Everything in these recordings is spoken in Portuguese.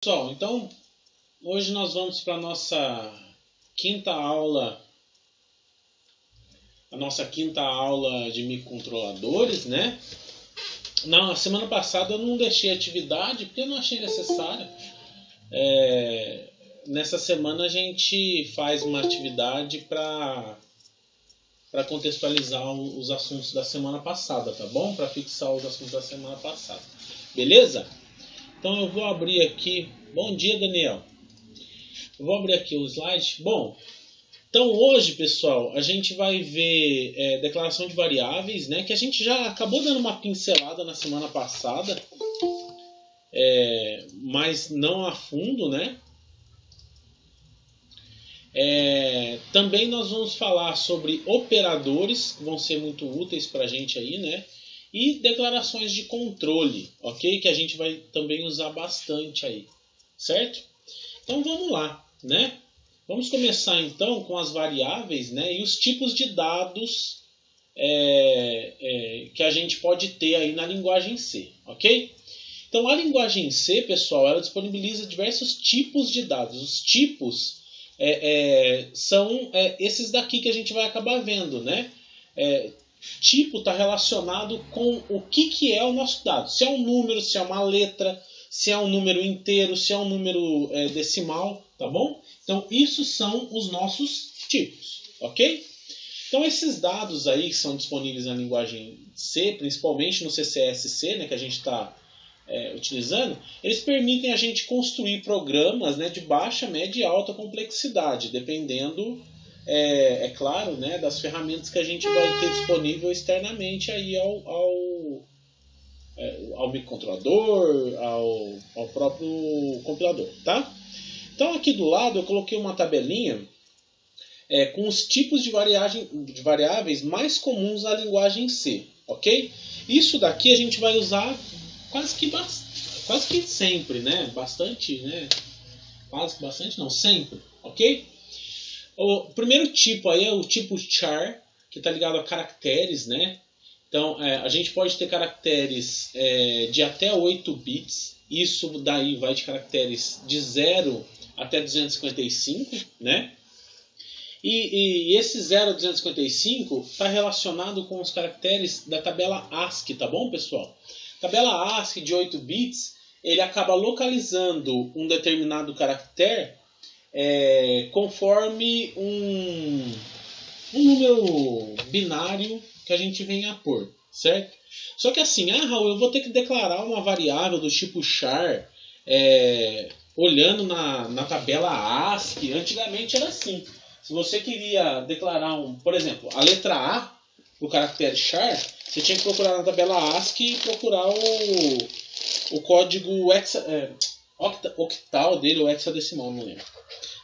Pessoal, então hoje nós vamos para a nossa quinta aula, de microcontroladores, né? Na semana passada eu não deixei atividade porque eu não achei necessário. Nessa semana a gente faz uma atividade para contextualizar os assuntos da semana passada, tá bom? Para fixar os assuntos da semana passada. Beleza? Então eu vou abrir aqui. Bom dia, Daniel. Eu vou abrir aqui o slide. Bom, então hoje, pessoal, a gente vai ver declaração de variáveis, né? Que a gente já acabou dando uma pincelada na semana passada, mas não a fundo, né? Também nós vamos falar sobre operadores, que vão ser muito úteis para a gente aí, né? E declarações de controle, ok? Que a gente vai também usar bastante aí, certo? Então vamos lá, né? Vamos começar então com as variáveis, né? E os tipos de dados que a gente pode ter aí na linguagem C, ok? Então a linguagem C, pessoal, ela disponibiliza diversos tipos de dados. Os tipos são esses daqui que a gente vai acabar vendo, né? Tipo está relacionado com o que é o nosso dado. Se é um número, se é uma letra, se é um número inteiro, se é um número decimal, tá bom? Então, isso são os nossos tipos, ok? Então, esses dados aí que são disponíveis na linguagem C, principalmente no CCSC, né, que a gente está utilizando, eles permitem a gente construir programas, né, de baixa, média e alta complexidade, dependendo... claro, né, das ferramentas que a gente vai ter disponível externamente aí ao microcontrolador, ao próprio compilador, tá? Então aqui do lado eu coloquei uma tabelinha com os tipos de variáveis mais comuns na linguagem C, ok? Isso daqui a gente vai usar quase que sempre, né? Bastante, né? Quase que bastante, não, sempre, ok? O primeiro tipo aí é o tipo char, que está ligado a caracteres, né? Então, a gente pode ter caracteres de até 8 bits. Isso daí vai de caracteres de 0 até 255, né? E esse 0 a 255 está relacionado com os caracteres da tabela ASCII, tá bom, pessoal? Tabela ASCII de 8 bits, ele acaba localizando um determinado caractere conforme um número binário que a gente venha a pôr, certo? Só que assim, Raul, eu vou ter que declarar uma variável do tipo char olhando na tabela ASCII. Antigamente era assim. Se você queria declarar por exemplo, a letra A do caractere char, você tinha que procurar na tabela ASCII e procurar o código octal dele, ou hexadecimal, não lembro.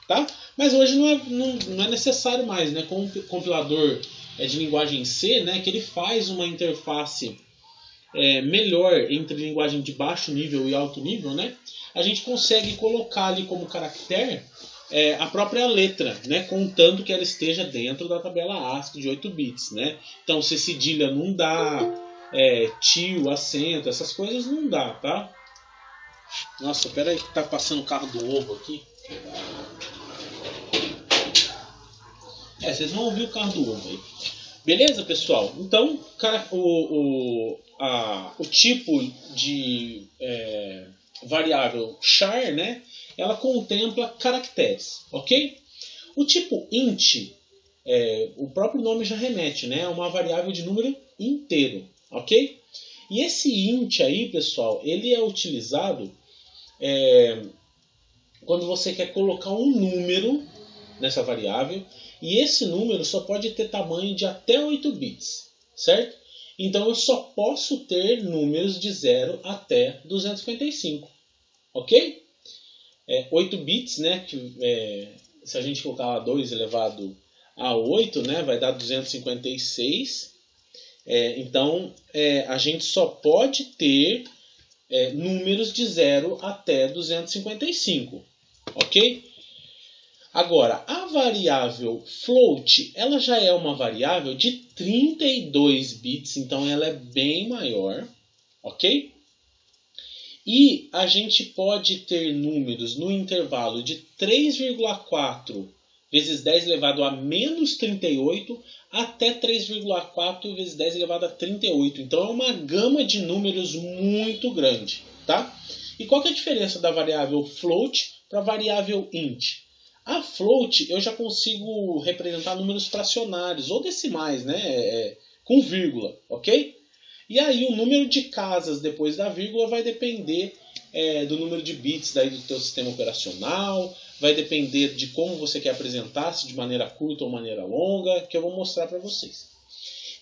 Tá? Mas hoje não é necessário mais, né? Com o compilador de linguagem C, né, que ele faz uma interface melhor entre linguagem de baixo nível e alto nível, né? A gente consegue colocar ali como caractere a própria letra, né, contanto que ela esteja dentro da tabela ASCII de 8 bits, né? Então, se cedilha não dá, tio, acento, essas coisas não dá, tá? Nossa, pera aí que tá passando o carro do ovo aqui. Vocês vão ouvir o carro do ovo aí. Beleza, pessoal? Então, o tipo de variável char, né, ela contempla caracteres, ok? O tipo int, o próprio nome já remete, né, é uma variável de número inteiro, ok? E esse int aí, pessoal, ele é utilizado quando você quer colocar um número nessa variável, e esse número só pode ter tamanho de até 8 bits, certo? Então eu só posso ter números de 0 até 255, ok? 8 bits, né? Se a gente colocar lá 2 elevado a 8, né, vai dar 256. Então a gente só pode ter números de 0 até 255, ok? Agora, a variável float, ela já é uma variável de 32 bits, então ela é bem maior, ok? E a gente pode ter números no intervalo de 3,4 vezes 10 elevado a menos 38 até 3,4 vezes 10 elevado a 38. Então é uma gama de números muito grande, tá? E qual que é a diferença da variável float para a variável int? A float eu já consigo representar números fracionários ou decimais, né? Com vírgula, ok? E aí o número de casas depois da vírgula vai depender do número de bits daí do teu sistema operacional, vai depender de como você quer apresentar, se de maneira curta ou maneira longa, que eu vou mostrar para vocês.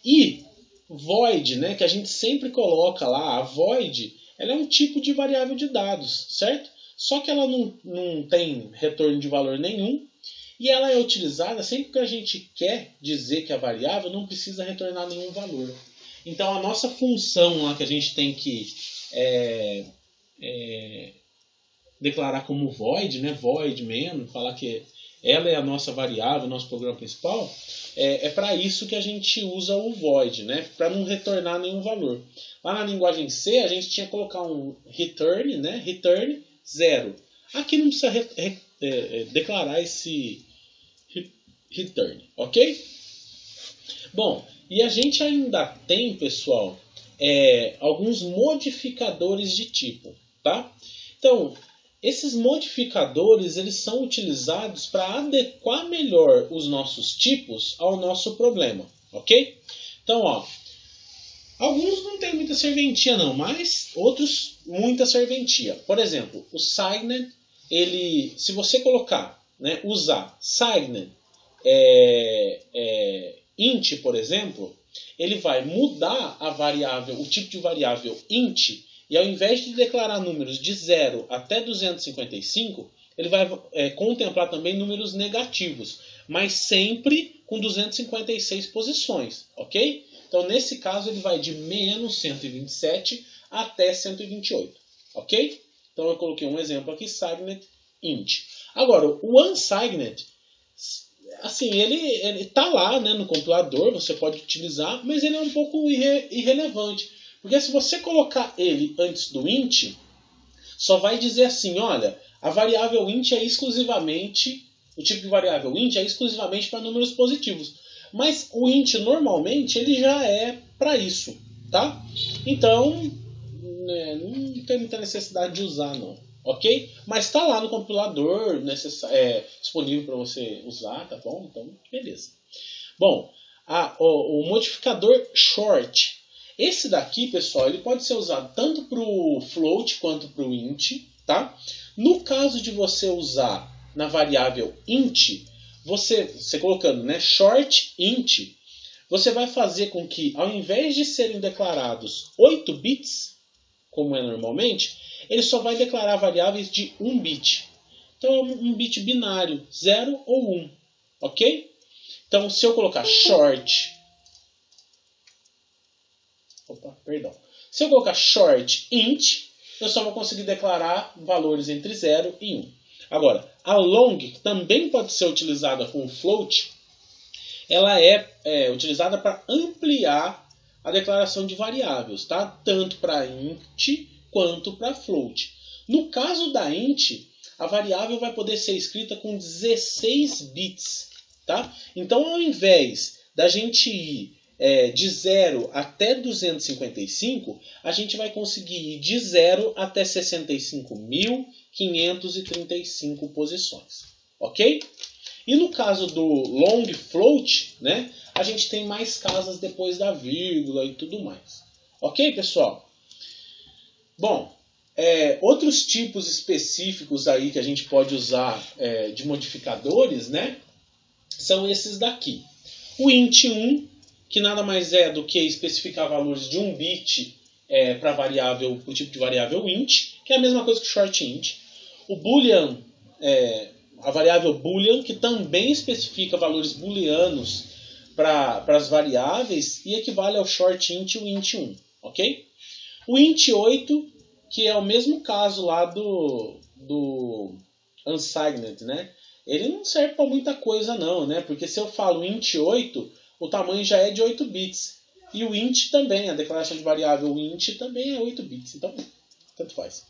E void, né, que a gente sempre coloca lá, a void, ela é um tipo de variável de dados, certo? Só que ela não tem retorno de valor nenhum e ela é utilizada sempre que a gente quer dizer que a variável não precisa retornar nenhum valor. Então a nossa função lá que a gente tem que declarar como void, né, void mesmo, falar que ela é a nossa variável, nosso programa principal, é para isso que a gente usa o void, né, para não retornar nenhum valor. Lá na linguagem C a gente tinha que colocar um return, né, return 0. Aqui não precisa declarar esse return, ok? Bom, e a gente ainda tem, pessoal, alguns modificadores de tipo, tá? Então, esses modificadores eles são utilizados para adequar melhor os nossos tipos ao nosso problema, ok? Então, ó, alguns não tem muita serventia não, mas outros muita serventia. Por exemplo, o signed, se você colocar, né, usar signed int, por exemplo, ele vai mudar a variável, o tipo de variável int, e ao invés de declarar números de 0 até 255, ele vai contemplar também números negativos, mas sempre com 256 posições, ok? Então, nesse caso, ele vai de menos 127 até 128, ok? Então, eu coloquei um exemplo aqui, signed int. Agora, o unsigned, assim, ele está lá, né, no compilador, você pode utilizar, mas ele é um pouco irrelevante. Porque se você colocar ele antes do int, só vai dizer assim, olha, a variável int é exclusivamente, o tipo de variável int é exclusivamente para números positivos. Mas o int normalmente ele já é para isso, tá? Então, não tem muita necessidade de usar não, ok? Mas está lá no compilador, disponível para você usar, tá bom? Então, beleza. Bom, o modificador short. Esse daqui, pessoal, ele pode ser usado tanto para o float quanto para o int, tá? No caso de você usar na variável int, você colocando, né, short int, você vai fazer com que, ao invés de serem declarados 8 bits, como é normalmente, ele só vai declarar variáveis de 1 bit. Então é um bit binário, 0 ou 1, ok? Então se eu colocar short... Se eu colocar short int, eu só vou conseguir declarar valores entre 0 e 1. Agora, a long, que também pode ser utilizada com float, ela é utilizada para ampliar a declaração de variáveis, tá? Tanto para int quanto para float. No caso da int, a variável vai poder ser escrita com 16 bits, tá? Então, ao invés da gente ir de 0 até 255, a gente vai conseguir ir de 0 até 65.535 posições, ok? E no caso do long float, né, a gente tem mais casas depois da vírgula e tudo mais. Ok, pessoal? Bom, outros tipos específicos aí que a gente pode usar de modificadores, né, são esses daqui. O int1, que nada mais é do que especificar valores de 1 bit para variável, o tipo de variável int, que é a mesma coisa que o short int. O boolean, a variável boolean, que também especifica valores booleanos para as variáveis e equivale ao short int e o int1, ok? O int8, que é o mesmo caso lá do unsigned, né? Ele não serve para muita coisa não, né? Porque se eu falo int8, o tamanho já é de 8 bits. E o int também, a declaração de variável int também é 8 bits. Então, tanto faz.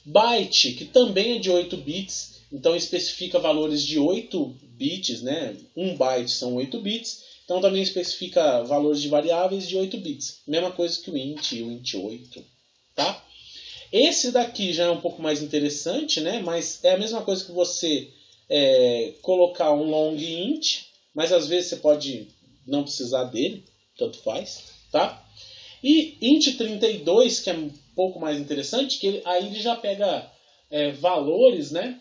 Byte, que também é de 8 bits, então especifica valores de 8 bits, né? 1 byte são 8 bits, então também especifica valores de variáveis de 8 bits. Mesma coisa que o int e o int8, tá? Esse daqui já é um pouco mais interessante, né? Mas é a mesma coisa que você colocar um long int, mas às vezes você pode não precisar dele, tanto faz, tá? E int32, que é um pouco mais interessante, que aí ele já pega valores, né?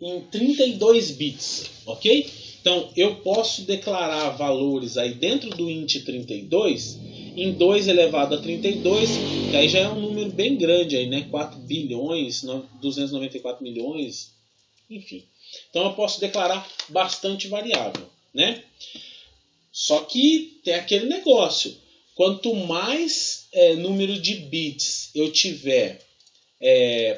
Em 32 bits, ok? Então eu posso declarar valores aí dentro do int32 em 2 elevado a 32, que aí já é um número bem grande aí, né? 4 bilhões, 294 milhões, enfim. Então eu posso declarar bastante variável, né? Só que tem aquele negócio. Quanto mais número de bits eu tiver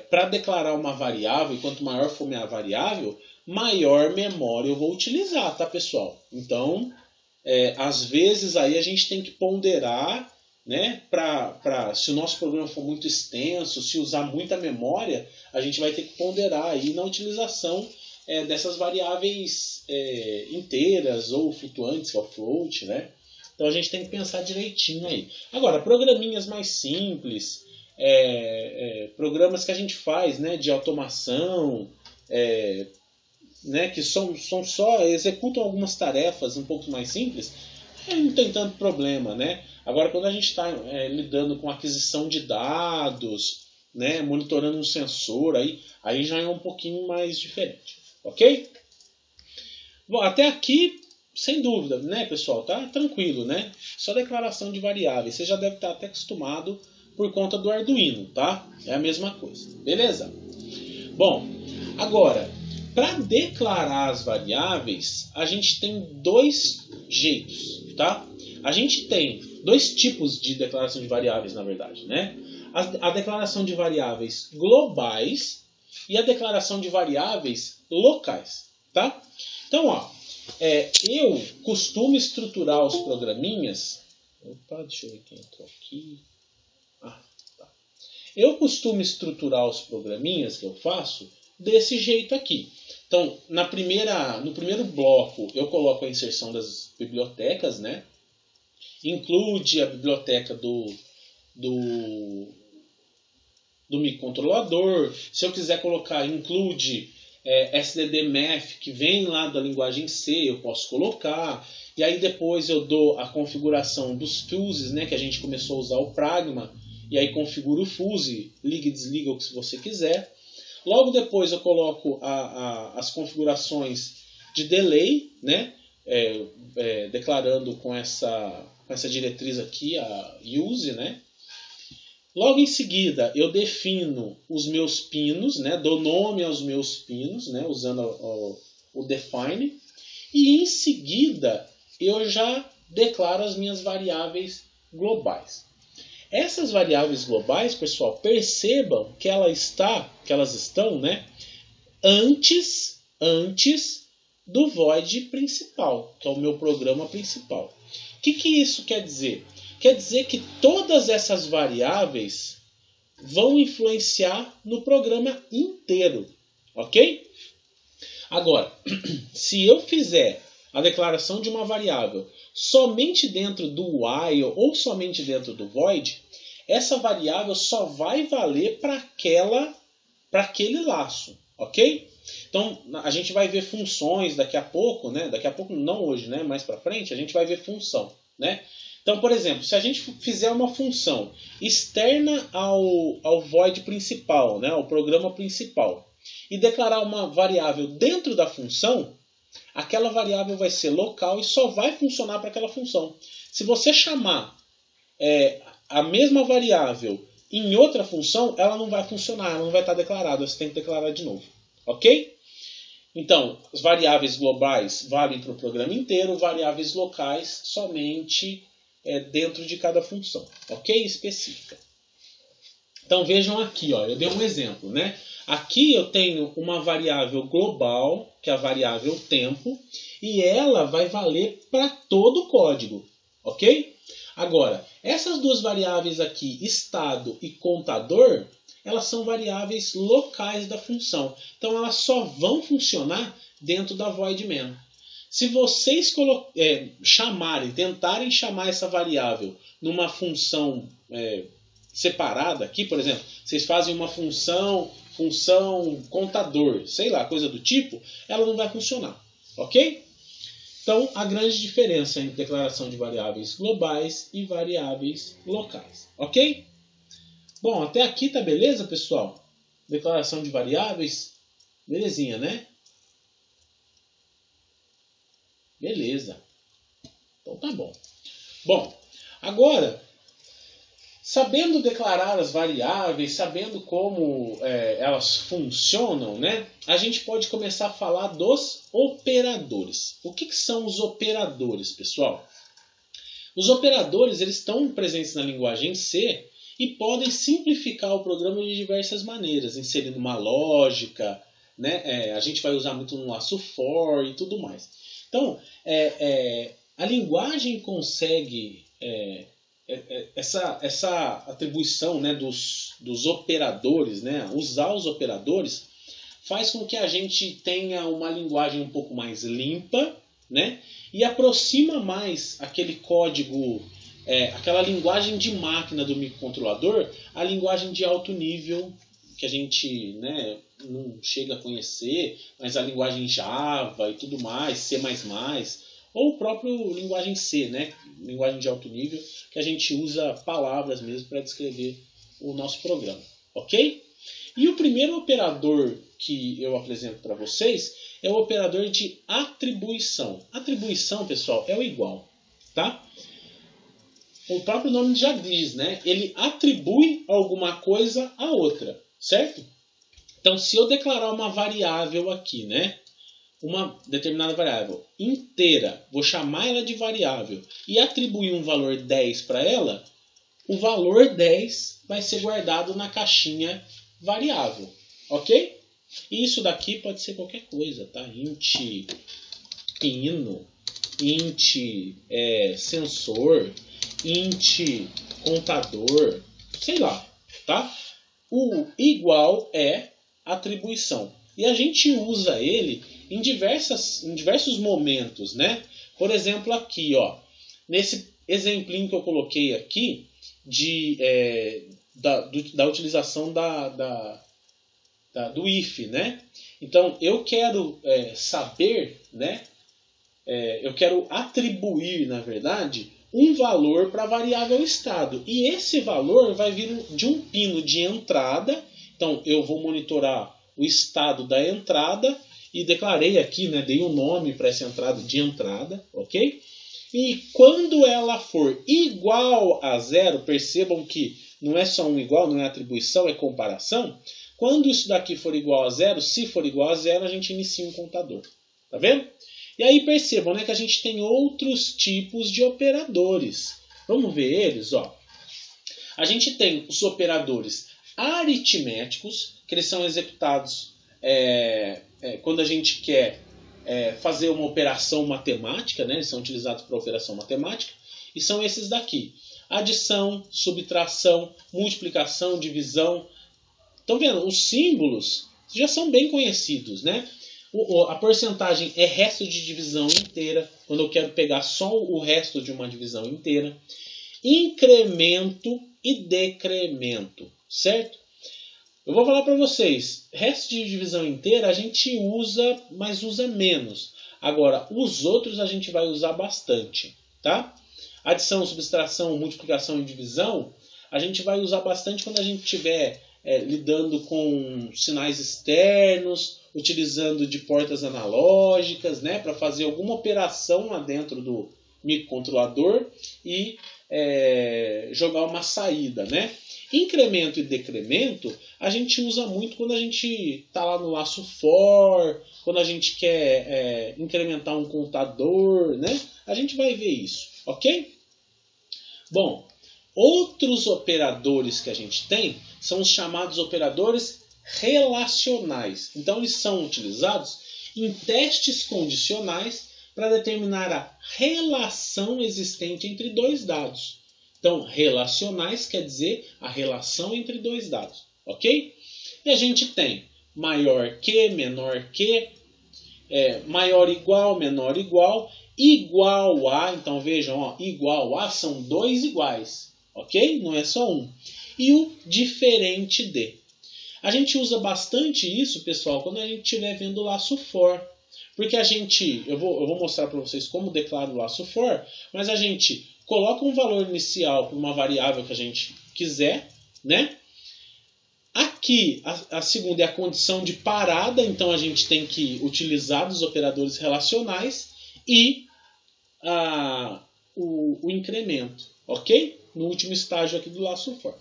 para declarar uma variável, e quanto maior for minha variável, maior memória eu vou utilizar, tá, pessoal? Então, às vezes aí a gente tem que ponderar, né? Se o nosso programa for muito extenso, se usar muita memória, a gente vai ter que ponderar aí na utilização dessas variáveis inteiras ou flutuantes, que é o float, né? Então a gente tem que pensar direitinho aí. Agora, programinhas mais simples, programas que a gente faz, né, de automação, né, que executam algumas tarefas um pouco mais simples, não tem tanto problema, né? Agora, quando a gente está lidando com aquisição de dados, né, monitorando um sensor, aí já é um pouquinho mais diferente. Ok? Bom, até aqui, sem dúvida, né, pessoal? Tá tranquilo, né? Só declaração de variáveis. Você já deve estar até acostumado por conta do Arduino, tá? É a mesma coisa. Beleza? Bom, agora, para declarar as variáveis, a gente tem 2 jeitos, tá? A gente tem 2 tipos de declaração de variáveis, na verdade, né? A declaração de variáveis globais e a declaração de variáveis locais, tá? Então, ó, eu costumo estruturar os programinhas. Opa, deixa eu ver quem entrou aqui. Tá. Eu costumo estruturar os programinhas que eu faço desse jeito aqui. Então, no primeiro bloco, eu coloco a inserção das bibliotecas, né? Include a biblioteca do microcontrolador. Se eu quiser colocar, include SDDMF, que vem lá da linguagem C, eu posso colocar. E aí depois eu dou a configuração dos fuses, né, que a gente começou a usar o Pragma. E aí configuro o fuse, liga e desliga o que você quiser. Logo depois eu coloco as configurações de delay, né, declarando com essa diretriz aqui, a use, né. Logo em seguida, eu defino os meus pinos, né? Dou nome aos meus pinos, né? Usando o define. E em seguida, eu já declaro as minhas variáveis globais. Essas variáveis globais, pessoal, percebam que elas estão, né? Antes do void principal, que é o meu programa principal. O que isso quer dizer? Quer dizer que todas essas variáveis vão influenciar no programa inteiro, ok? Agora, se eu fizer a declaração de uma variável somente dentro do while ou somente dentro do void, essa variável só vai valer para aquele laço, ok? Então, a gente vai ver funções daqui a pouco, né? Daqui a pouco, não hoje, né? Mais para frente, a gente vai ver função, né? Então, por exemplo, se a gente fizer uma função externa ao void principal, né, ao programa principal, e declarar uma variável dentro da função, aquela variável vai ser local e só vai funcionar para aquela função. Se você chamar a mesma variável em outra função, ela não vai funcionar, ela não vai estar declarada, você tem que declarar de novo. Ok? Então, as variáveis globais valem para o programa inteiro, variáveis locais somente dentro de cada função, ok? Específica. Então vejam aqui, ó, eu dei um exemplo, né? Aqui eu tenho uma variável global, que é a variável tempo, e ela vai valer para todo o código. ok? Agora, essas duas variáveis aqui, estado e contador, elas são variáveis locais da função. Então, elas só vão funcionar dentro da void main. Se vocês tentarem chamar essa variável numa função separada aqui, por exemplo, vocês fazem uma função contador, sei lá, coisa do tipo, ela não vai funcionar, ok? Então, a grande diferença entre declaração de variáveis globais e variáveis locais, ok? Bom, até aqui tá beleza, pessoal? Declaração de variáveis, belezinha, né? Beleza. Então tá bom. Bom, agora, sabendo declarar as variáveis, sabendo como elas funcionam, né, a gente pode começar a falar dos operadores. O que são os operadores, pessoal? Os operadores eles estão presentes na linguagem C e podem simplificar o programa de diversas maneiras, inserindo uma lógica, né, a gente vai usar muito no laço for e tudo mais. Então, a linguagem consegue essa atribuição, né, dos operadores, né, usar os operadores, faz com que a gente tenha uma linguagem um pouco mais limpa, né, e aproxima mais aquele código, aquela linguagem de máquina do microcontrolador, a linguagem de alto nível que a gente, né, não chega a conhecer, mas a linguagem Java e tudo mais, C++, ou o próprio linguagem C, né, linguagem de alto nível, que a gente usa palavras mesmo para descrever o nosso programa, ok? E o primeiro operador que eu apresento para vocês é o operador de atribuição. Atribuição, pessoal, é o igual, tá? O próprio nome já diz, né? Ele atribui alguma coisa a outra, certo? Então, se eu declarar uma variável aqui, né, uma determinada variável inteira, vou chamar ela de variável e atribuir um valor 10 para ela, o valor 10 vai ser guardado na caixinha variável, ok? E isso daqui pode ser qualquer coisa, tá? Int ino, int sensor, int contador, sei lá, tá? O igual é atribuição. E a gente usa ele em diversos momentos, né? Por exemplo, aqui, ó, nesse exemplinho que eu coloquei aqui da utilização do if, né? Então, eu quero saber, né? Eu quero atribuir, na verdade, um valor para a variável estado. E esse valor vai vir de um pino de entrada. Então, eu vou monitorar o estado da entrada e declarei aqui, né, dei um nome para essa entrada de entrada, ok? E quando ela for igual a zero, percebam que não é só um igual, não é atribuição, é comparação. Quando isso daqui for igual a zero, se for igual a zero, a gente inicia um contador. Tá vendo? E aí percebam, né, que a gente tem outros tipos de operadores. Vamos ver eles, ó. A gente tem os operadores aritméticos, que eles são executados quando a gente quer fazer uma operação matemática, né? Eles são utilizados para operação matemática, e são esses daqui. Adição, subtração, multiplicação, divisão. Estão vendo? Os símbolos já são bem conhecidos, né? A porcentagem é resto de divisão inteira, quando eu quero pegar só o resto de uma divisão inteira. Incremento e decremento, certo? Eu vou falar para vocês, resto de divisão inteira a gente usa, mas usa menos. Agora, os outros a gente vai usar bastante, tá? Adição, subtração, multiplicação e divisão, a gente vai usar bastante quando a gente estiver lidando com sinais externos, utilizando de portas analógicas, né, para fazer alguma operação lá dentro do microcontrolador e jogar uma saída, né? Incremento e decremento a gente usa muito quando a gente está lá no laço for, quando a gente quer incrementar um contador, né? A gente vai ver isso, ok? Bom, outros operadores que a gente tem são os chamados operadores relacionais. Então, eles são utilizados em testes condicionais para determinar a relação existente entre dois dados. Então, relacionais quer dizer a relação entre dois dados, ok? E a gente tem maior que, menor que, maior igual, menor igual, igual a, então vejam, ó, igual a são dois iguais, ok? Não é só um. E o diferente de. A gente usa bastante isso, pessoal, quando a gente estiver vendo o laço for. Porque eu vou mostrar para vocês como declara o laço for, mas a gente coloca um valor inicial para uma variável que a gente quiser, né? Aqui, a segunda é a condição de parada, então a gente tem que utilizar os operadores relacionais e o incremento, ok? No último estágio aqui do laço for.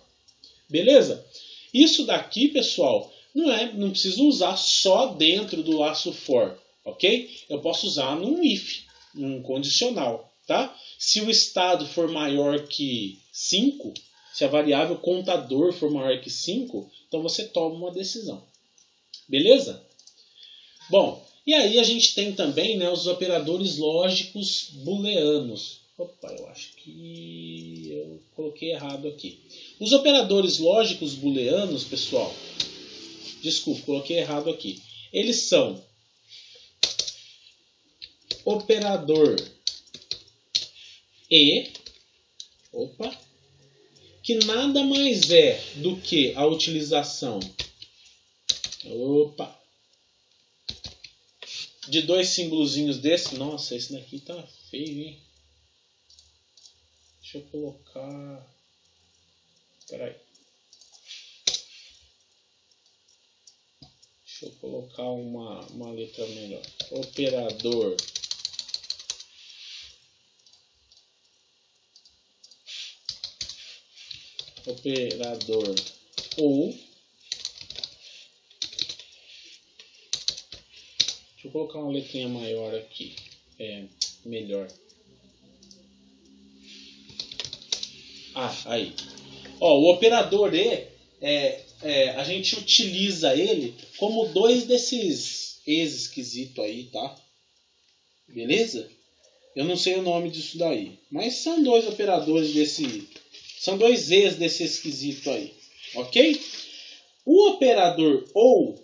Beleza? Isso daqui, pessoal, não preciso usar só dentro do laço for, ok? Eu posso usar num if, num condicional, tá? Se o estado for maior que 5, se a variável contador for maior que 5, então você toma uma decisão. Beleza? Bom, e aí a gente tem também, né, os operadores lógicos booleanos. Opa, eu acho que eu coloquei errado aqui. Os operadores lógicos booleanos, pessoal, desculpa, coloquei errado aqui. Eles são operador e, que nada mais é do que a utilização de dois símbolozinhos desse. Nossa, esse daqui tá feio, hein? Deixa eu colocar... Peraí. Deixa eu colocar uma letra melhor. Operador ou. Deixa eu colocar uma letrinha maior aqui. Melhor. Aí. Ó, o operador E, a gente utiliza ele como dois desses Es esquisitos aí, tá? Beleza? Eu não sei o nome disso daí. Mas são dois operadores desse... São dois Es desse esquisito aí. Ok? O operador OU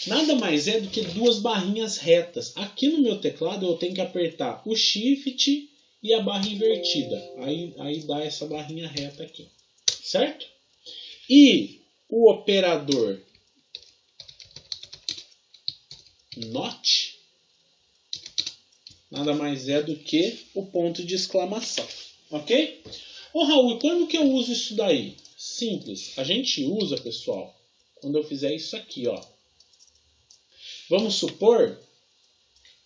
nada mais é do que duas barrinhas retas. Aqui no meu teclado eu tenho que apertar o Shift e a barra invertida. Aí dá essa barrinha reta aqui. Certo? E o operador NOT nada mais é do que o ponto de exclamação. Ok? Ô Raul, quando que eu uso isso daí? Simples. A gente usa, pessoal, quando eu fizer isso aqui, ó. Vamos supor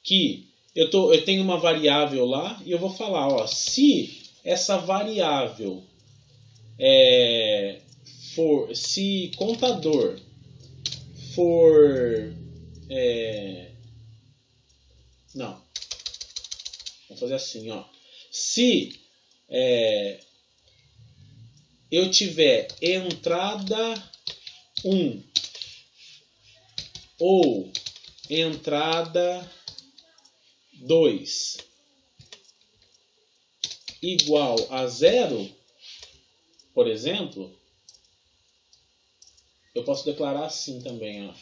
que eu tenho uma variável lá e eu vou falar, ó, se essa variável se contador for... não. Vamos fazer assim, ó. Se eu tiver entrada 1 ou entrada 2 igual a 0, por exemplo, eu posso declarar assim também, ó.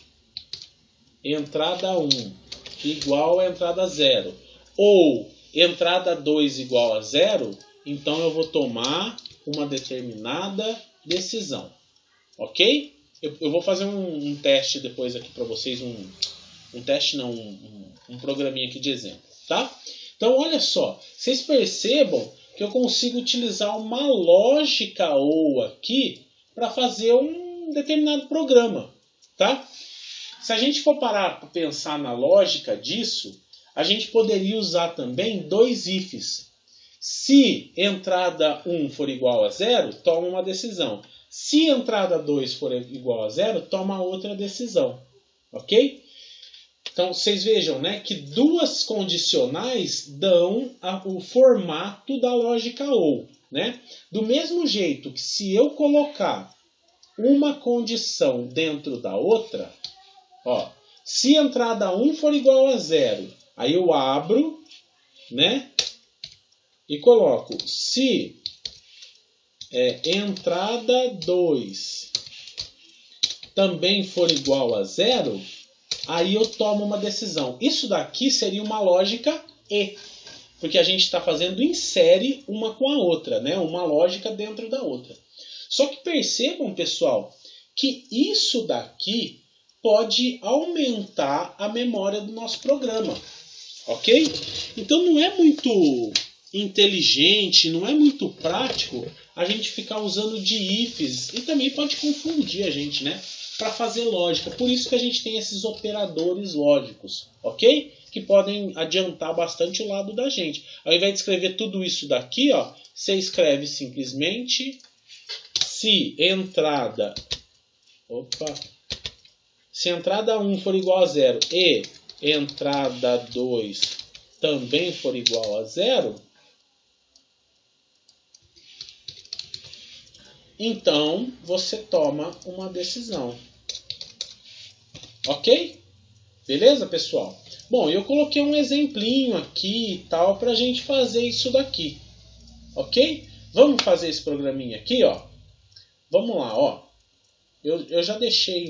Entrada 1 igual a entrada 0 ou entrada 2 igual a 0, então eu vou tomar uma determinada decisão. Ok? Eu vou fazer um teste depois aqui para vocês, um teste não, um programinha aqui de exemplo, tá? Então olha só, vocês percebam que eu consigo utilizar uma lógica OU aqui para fazer um determinado programa, tá? Se a gente for parar para pensar na lógica disso, a gente poderia usar também dois ifs. Se entrada 1 for igual a 0, toma uma decisão. Se entrada 2 for igual a 0, toma outra decisão. Ok? Então, vocês vejam, né, que duas condicionais dão o formato da lógica OU. Né? Do mesmo jeito que se eu colocar uma condição dentro da outra, ó, se entrada 1 for igual a 0 Aí eu abro, né? E coloco se entrada 2 também for igual a 0, aí eu tomo uma decisão. Isso daqui seria uma lógica E, porque a gente está fazendo em série uma com a outra, né? Uma lógica dentro da outra. Só que percebam, pessoal, que isso daqui pode aumentar a memória do nosso programa, ok? Então não é muito inteligente, não é muito prático a gente ficar usando de ifs, e também pode confundir a gente, né? Para fazer lógica. Por isso que a gente tem esses operadores lógicos, ok? Que podem adiantar bastante o lado da gente. Ao invés de escrever tudo isso daqui, ó, você escreve simplesmente se entrada... Se entrada 1 for igual a 0 e entrada 2 também for igual a 0, então você toma uma decisão. Ok? Beleza, pessoal? Bom, eu coloquei um exemplinho aqui e tal para a gente fazer isso daqui. Ok? Vamos fazer esse programinha aqui, ó. Vamos lá, ó. Eu já deixei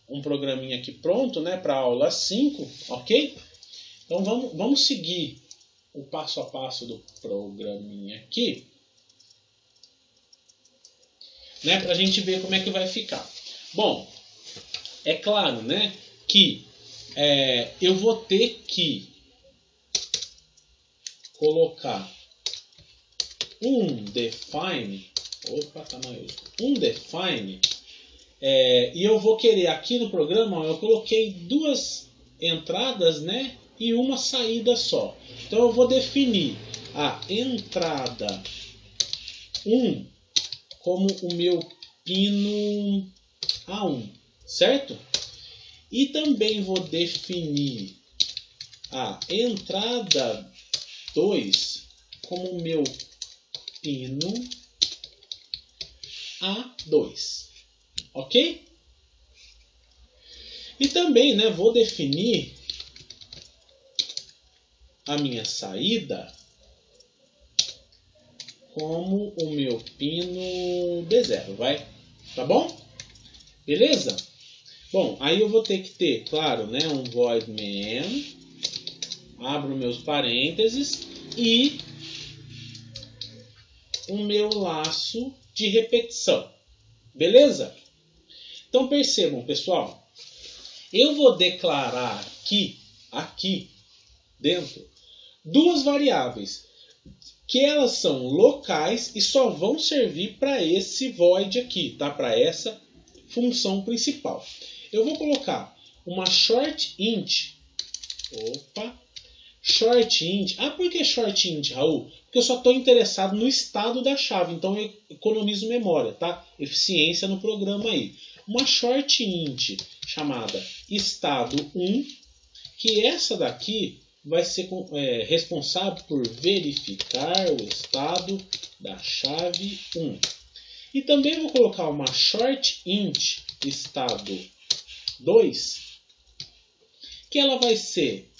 um programinha aqui pronto, né, para a aula 5, ok? Então vamos seguir o passo a passo do programinha aqui, né, para a gente ver como é que vai ficar. Bom, é claro, né, que eu vou ter que colocar um define, um define, e eu vou querer aqui no programa, eu coloquei duas entradas, né, e uma saída só. Então eu vou definir a entrada 1 como o meu pino A1, certo? E também vou definir a entrada 2 como o meu pino A2. Ok? E também, né, vou definir a minha saída como o meu pino B0, vai? Tá bom? Beleza? Bom, aí eu vou ter que ter, claro, né, um void main, abro meus parênteses e o meu laço de repetição. Beleza? Então percebam, pessoal, eu vou declarar aqui dentro, duas variáveis que elas são locais e só vão servir para esse void aqui, tá? Para essa função principal. Eu vou colocar uma short int. Short int. Ah, por que short int, Raul? Porque eu só estou interessado no estado da chave, então eu economizo memória, tá? Eficiência no programa aí. Uma short int chamada estado1, que essa daqui vai ser responsável por verificar o estado da chave 1. E também vou colocar uma short int estado2, que ela vai ser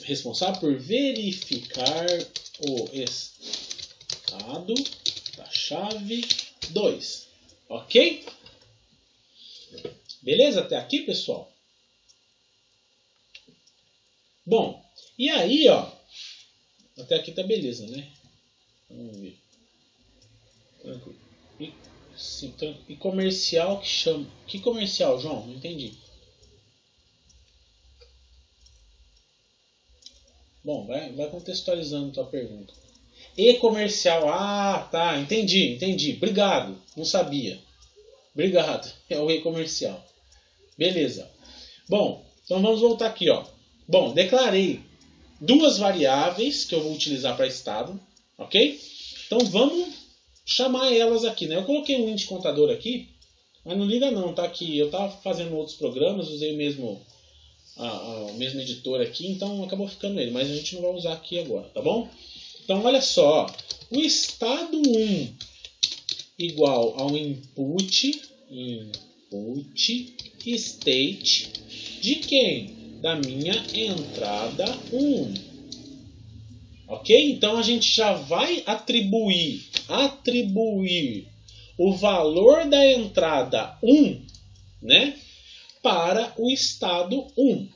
responsável por verificar o estado da chave 2. Ok? Beleza até aqui, pessoal? Bom, e aí, ó, até aqui tá beleza, né? Vamos ver. Tranquilo. E comercial que chama... Que comercial, João? Não entendi. Bom, vai contextualizando tua pergunta. E comercial, ah, tá, entendi. Obrigado, não sabia. Obrigado, é o e-comercial. Beleza. Bom, então vamos voltar aqui, ó. Bom, declarei duas variáveis que eu vou utilizar para estado, ok? Então vamos chamar elas aqui, né? Eu coloquei um int contador aqui, mas não liga não, tá? Que eu estava fazendo outros programas, usei o mesmo editor aqui, então acabou ficando ele, mas a gente não vai usar aqui agora, tá bom? Então olha só, o estado 1 igual ao input state de quem? da minha entrada 1. Ok? Então a gente já vai atribuir o valor da entrada 1, né, para o estado 1.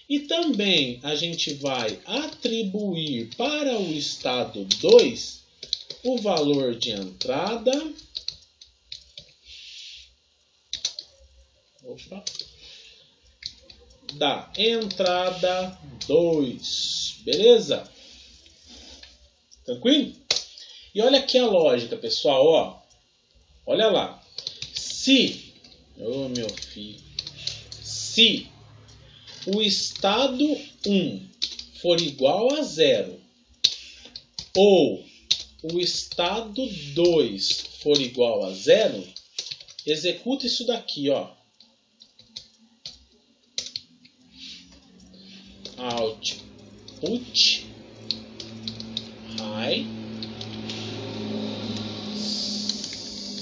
E também a gente vai atribuir para o estado 2 o valor de entrada da entrada 2. Beleza? Tranquilo? E olha aqui a lógica, pessoal. Ó. Olha lá. Se o estado 1 for igual a 0 ou o estado 2 for igual a 0, executa isso daqui, ó. Output high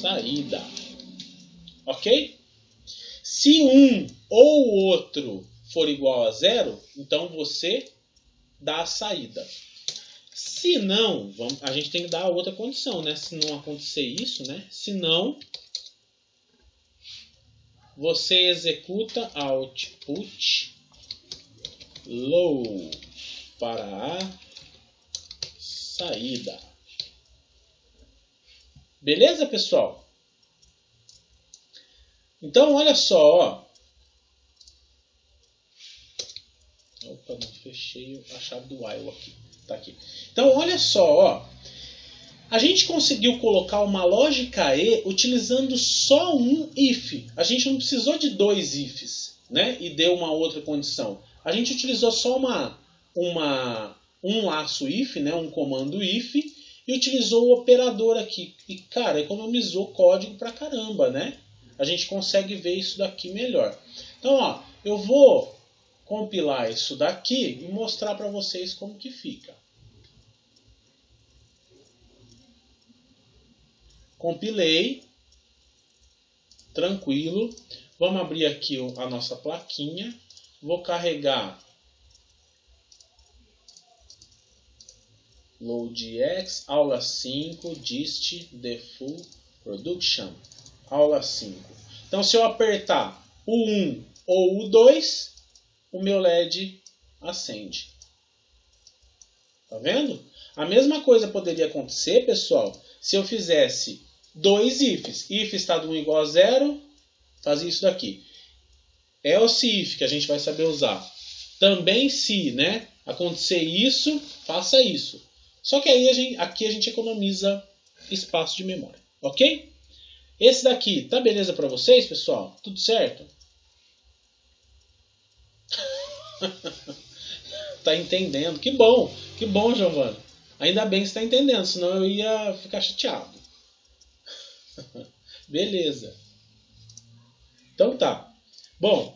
saída. Ok? Se um ou outro for igual a 0, então você dá a saída. Se não, a gente tem que dar a outra condição, né? Se não acontecer isso, né? Se não, você executa output low para a saída. Beleza, pessoal? Então, olha só, ó. Opa, não fechei a chave do while aqui. Tá aqui. Então, olha só, ó. A gente conseguiu colocar uma lógica E utilizando só um if. A gente não precisou de dois ifs, né? E deu uma outra condição. A gente utilizou só um laço if, né? Um comando if, e utilizou o operador aqui. E, cara, economizou código pra caramba, né? A gente consegue ver isso daqui melhor. Então, ó, eu vou compilar isso daqui e mostrar para vocês como que fica. Compilei. Tranquilo. Vamos abrir aqui a nossa plaquinha. Vou carregar LoadX, aula 5, dist default production. Aula 5. Então, se eu apertar o 1 ou o 2, o meu LED acende. Tá vendo? A mesma coisa poderia acontecer, pessoal, se eu fizesse dois ifs. If estado 1 igual a 0, fazia isso daqui. Else if, que a gente vai saber usar. Também se, né, acontecer isso, faça isso. Só que aí aqui a gente economiza espaço de memória. Ok? Esse daqui, tá beleza para vocês, pessoal? Tudo certo? Tá entendendo? Que bom, Giovana. Ainda bem que você está entendendo, senão eu ia ficar chateado. Beleza. Então tá. Bom,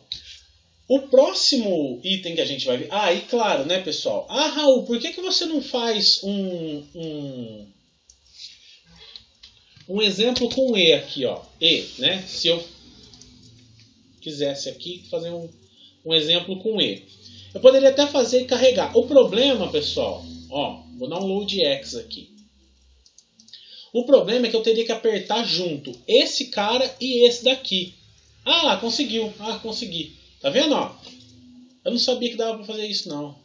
o próximo item que a gente vai ver... Ah, e claro, né, pessoal? Ah, Raul, por que você não faz um exemplo com E aqui, ó? E, né? Se eu quisesse aqui fazer um exemplo com E. Eu poderia até fazer e carregar. O problema, pessoal, ó, vou dar um LoadX aqui. O problema é que eu teria que apertar junto esse cara e esse daqui. Ah lá, conseguiu. Ah, consegui. Tá vendo, ó? Eu não sabia que dava pra fazer isso, não.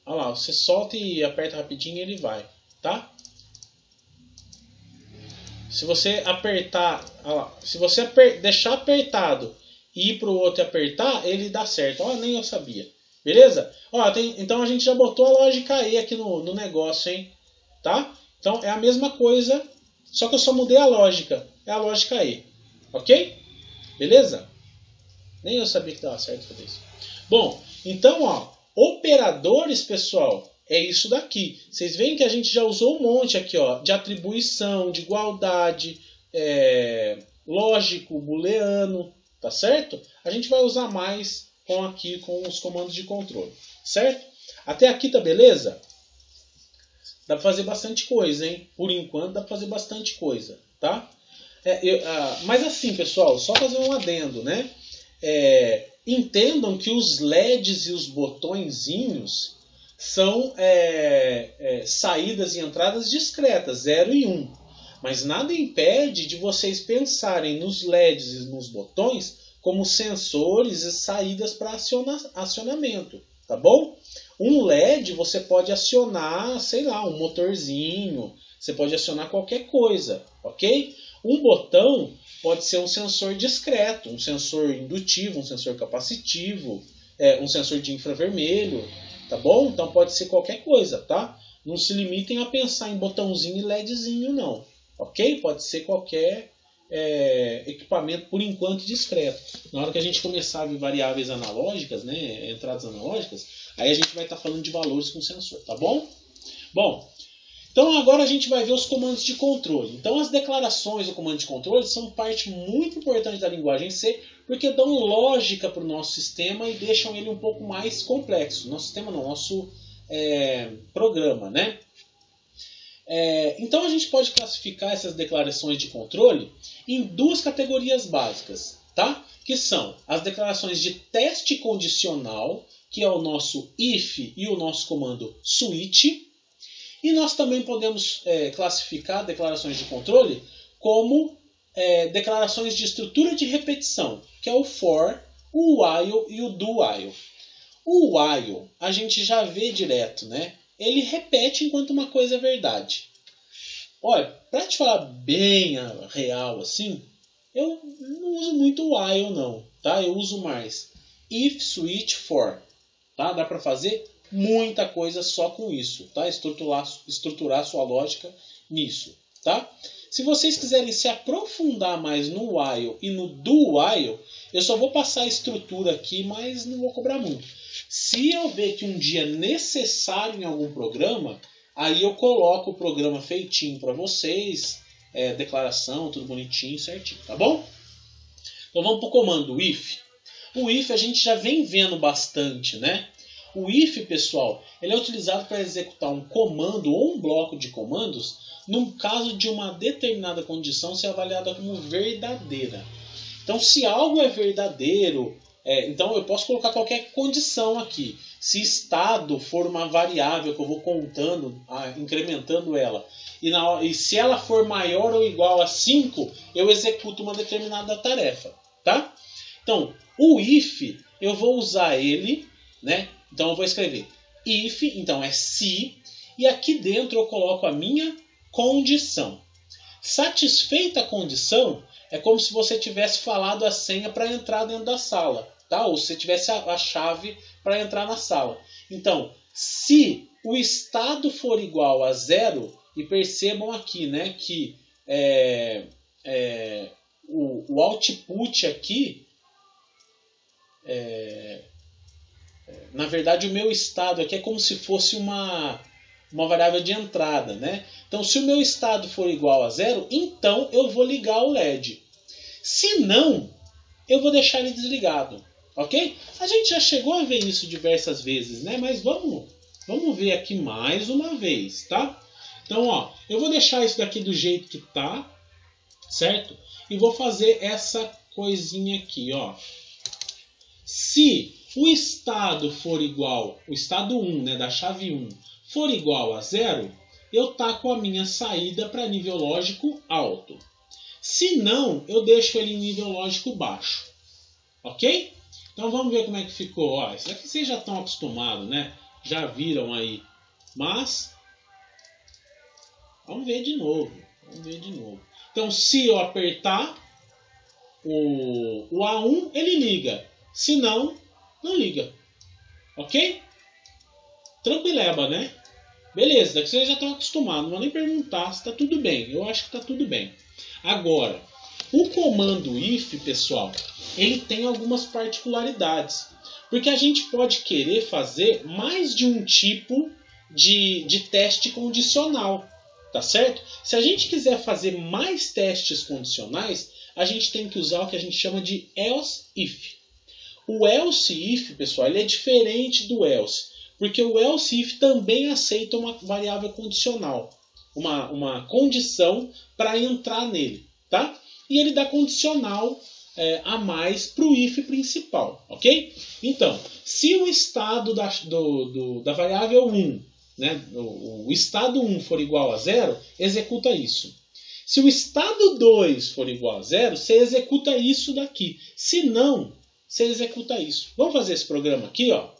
Olha lá, você solta e aperta rapidinho e ele vai, tá? Se você apertar, olha lá, se você deixar apertado e ir pro outro e apertar, ele dá certo. Ó, nem eu sabia. Beleza? Ó, então a gente já botou a lógica E aqui no negócio, hein? Tá? Então é a mesma coisa, só que eu só mudei a lógica. É a lógica E. Ok? Beleza? Nem eu sabia que dava certo fazer isso. Bom, então, ó, operadores, pessoal, é isso daqui. Vocês veem que a gente já usou um monte aqui, ó, de atribuição, de igualdade, lógico, booleano, tá certo? A gente vai usar mais com os comandos de controle, certo? Até aqui tá beleza? Dá pra fazer bastante coisa, hein? Por enquanto dá pra fazer bastante coisa, tá? Mas assim, pessoal, só fazer um adendo, né? entendam que os LEDs e os botõezinhos são saídas e entradas discretas, 0 e 1. Mas nada impede de vocês pensarem nos LEDs e nos botões como sensores e saídas para acionamento, tá bom? Um LED você pode acionar, sei lá, um motorzinho, você pode acionar qualquer coisa, ok? Um botão pode ser um sensor discreto, um sensor indutivo, um sensor capacitivo, um sensor de infravermelho, tá bom? Então pode ser qualquer coisa, tá? Não se limitem a pensar em botãozinho e LEDzinho, não, ok? Pode ser qualquer equipamento, por enquanto, discreto. Na hora que a gente começar a ver variáveis analógicas, né, entradas analógicas, aí a gente vai estar falando de valores com sensor, tá bom? Bom, então agora a gente vai ver os comandos de controle. Então as declarações do comando de controle são parte muito importante da linguagem C, porque dão lógica para o nosso sistema e deixam ele um pouco mais complexo. Nosso sistema não, nosso programa, né? Então a gente pode classificar essas declarações de controle em duas categorias básicas, tá? Que são as declarações de teste condicional, que é o nosso if e o nosso comando switch. E nós também podemos classificar declarações de controle como declarações de estrutura de repetição, que é o for, o while e o do while. O while a gente já vê direto, né? Ele repete enquanto uma coisa é verdade. Olha, para te falar bem a real assim, eu não uso muito o while não, tá? Eu uso mais if, switch, for, tá? Dá para fazer muita coisa só com isso, tá? Estruturar sua lógica nisso, tá? Se vocês quiserem se aprofundar mais no while e no do while, eu só vou passar a estrutura aqui, mas não vou cobrar muito. Se eu ver que um dia é necessário em algum programa, aí eu coloco o programa feitinho para vocês, declaração, tudo bonitinho, certinho, tá bom? Então vamos para o comando if. O if a gente já vem vendo bastante, né? O if, pessoal, ele é utilizado para executar um comando ou um bloco de comandos no caso de uma determinada condição ser avaliada como verdadeira. Então, se algo é verdadeiro, então eu posso colocar qualquer condição aqui. Se estado for uma variável que eu vou contando, incrementando ela, e se ela for maior ou igual a 5, eu executo uma determinada tarefa, tá? Então, o if, eu vou usar ele, né? Então eu vou escrever if, então é se, e aqui dentro eu coloco a minha condição. Satisfeita a condição, é como se você tivesse falado a senha para entrar dentro da sala, tá? Ou se tivesse a chave para entrar na sala. Então, se o estado for igual a 0, e percebam aqui, né, que o output aqui, na verdade o meu estado aqui é como se fosse uma variável de entrada, né? Então, se o meu estado for igual a 0, então eu vou ligar o LED. Se não, eu vou deixar ele desligado, ok? A gente já chegou a ver isso diversas vezes, né? Mas vamos ver aqui mais uma vez, tá? Então, ó, eu vou deixar isso daqui do jeito que tá, certo? E vou fazer essa coisinha aqui, ó. Se o estado for igual, o estado 1, né, da chave 1, for igual a 0, eu taco a minha saída para nível lógico alto. Se não, eu deixo ele em nível lógico baixo. Ok? Então vamos ver como é que ficou. Ó, isso aqui vocês já estão acostumados, né? Já viram aí. Mas, vamos ver de novo. Então, se eu apertar o A1, ele liga. Se não, não liga. Ok? Tranquileba, né? Beleza, daqui vocês já estão acostumados. Não vou nem perguntar se está tudo bem. Eu acho que está tudo bem. Agora, o comando if, pessoal, ele tem algumas particularidades. Porque a gente pode querer fazer mais de um tipo de teste condicional. Tá certo? Se a gente quiser fazer mais testes condicionais, a gente tem que usar o que a gente chama de else if. O else if, pessoal, ele é diferente do else. Porque o else if também aceita uma variável condicional. Uma condição para entrar nele. Tá? E ele dá condicional a mais para o if principal, ok? Então, se o estado da variável 1, né, o estado 1 for igual a 0, executa isso. Se o estado 2 for igual a 0, você executa isso daqui. Se não, você executa isso. Vamos fazer esse programa aqui, ó,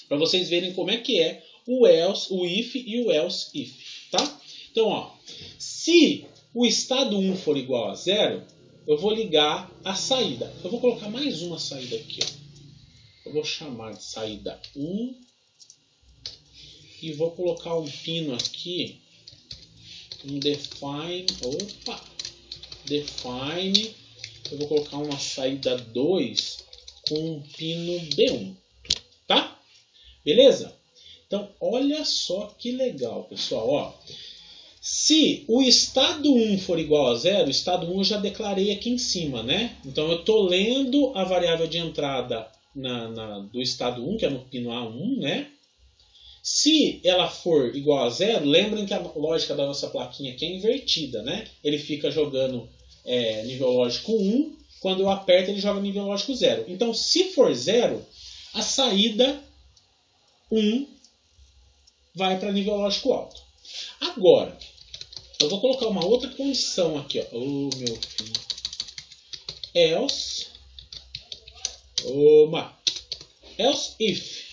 para vocês verem como é que é o else, o if e o else if, tá? Então, ó, se o estado 1 for igual a 0, eu vou ligar a saída. Eu vou colocar mais uma saída aqui, ó. Eu vou chamar de saída 1 e vou colocar um pino aqui, um define, define, eu vou colocar uma saída 2 com um pino B1, tá? Beleza? Então, olha só que legal, pessoal, ó. Se o estado 1 for igual a 0, o estado 1 eu já declarei aqui em cima, né? Então eu estou lendo a variável de entrada do estado 1, que é no pino A1, né? Se ela for igual a 0, lembrem que a lógica da nossa plaquinha aqui é invertida, né? Ele fica jogando nível lógico 1, quando eu aperto ele joga nível lógico 0. Então se for 0, a saída 1 vai para nível lógico alto. Agora, eu vou colocar uma outra condição aqui, ó. Oh, meu filho. Else if.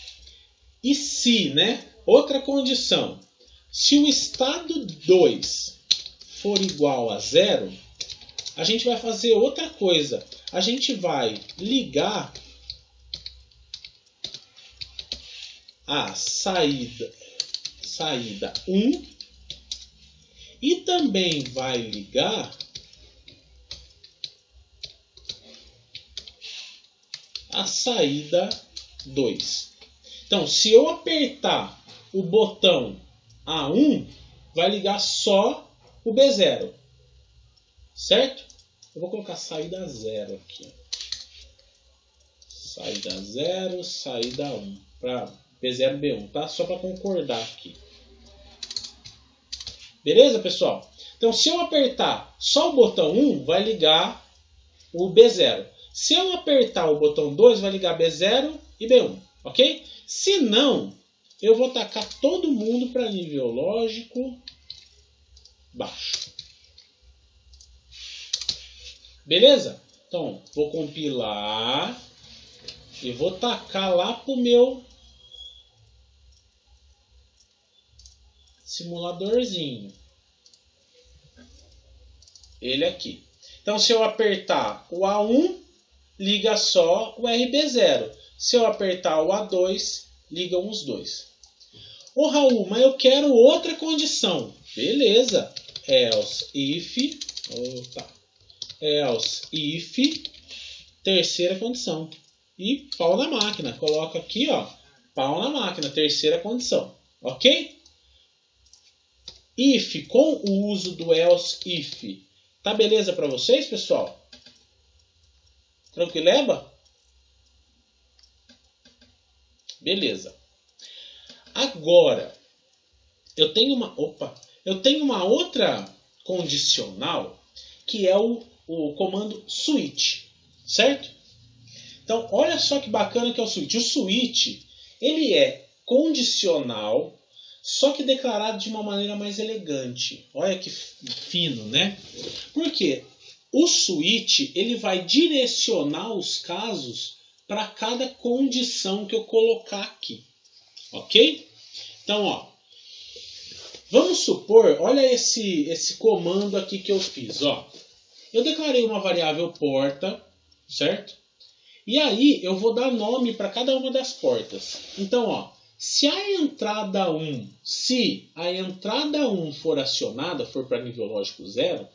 E se, né? Outra condição. Se o estado 2 for igual a 0, a gente vai fazer outra coisa. A gente vai ligar a saída 1 e também vai ligar a saída 2. Então, se eu apertar o botão A1, vai ligar só o B0. Certo? Eu vou colocar saída 0 aqui. Saída 0, saída 1. Para B0, B1, tá? Só para concordar aqui. Beleza, pessoal? Então, se eu apertar só o botão 1, vai ligar o B0. Se eu apertar o botão 2, vai ligar B0 e B1. Ok? Se não, eu vou tacar todo mundo para nível lógico baixo. Beleza? Então, vou compilar e vou tacar lá para o meu simuladorzinho. Ele aqui. Então, se eu apertar o A1, liga só o RB0. Se eu apertar o A2, ligam os dois. Ô Raul, mas eu quero outra condição. Beleza. Else if, terceira condição. E pau na máquina. Coloca aqui, ó, pau na máquina, terceira condição. Ok? If com o uso do else if. Tá beleza para vocês, pessoal? Tranquileba? Beleza. Agora, eu tenho uma outra condicional que é o comando switch, certo? Então, olha só que bacana que é o switch. O switch, ele é condicional, só que declarado de uma maneira mais elegante. Olha que fino, né? Porque o switch, ele vai direcionar os casos para cada condição que eu colocar aqui. Ok? Então, ó, vamos supor, olha esse comando aqui que eu fiz. Ó. Eu declarei uma variável porta, certo? E aí eu vou dar nome para cada uma das portas. Então, ó, se a entrada 1 for acionada, for para nível lógico 0,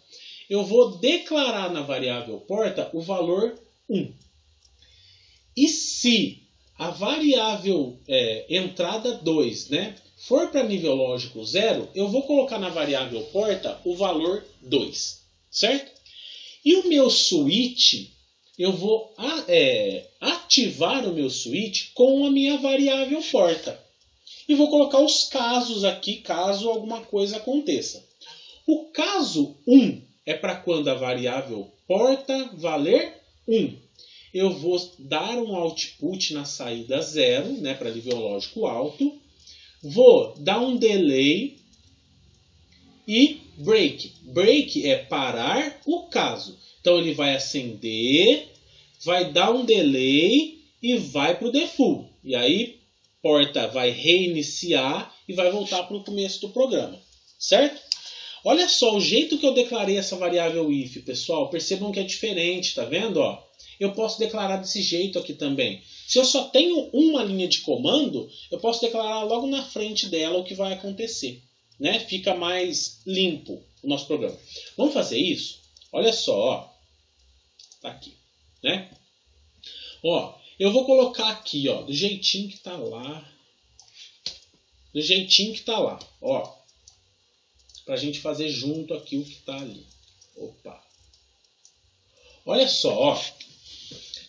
eu vou declarar na variável porta o valor 1. E se a variável entrada 2, né, for para nível lógico 0, eu vou colocar na variável porta o valor 2, certo? E o meu switch, eu vou ativar o meu switch com a minha variável porta. E vou colocar os casos aqui, caso alguma coisa aconteça. O caso 1 é para quando a variável porta valer Eu vou dar um output na saída 0, né, para nível lógico alto. Vou dar um delay e break. Break é parar o caso. Então ele vai acender, vai dar um delay e vai para o default. E aí porta vai reiniciar e vai voltar para o começo do programa. Certo? Olha só o jeito que eu declarei essa variável if, pessoal. Percebam que é diferente, tá vendo? Ó, eu posso declarar desse jeito aqui também. Se eu só tenho uma linha de comando, eu posso declarar logo na frente dela o que vai acontecer. Né? Fica mais limpo o nosso programa. Vamos fazer isso? Olha só, ó. Tá aqui, né? Ó, eu vou colocar aqui, ó, do jeitinho que tá lá. Do jeitinho que tá lá, ó. Pra gente fazer junto aqui o que tá ali. Opa. Olha só, ó.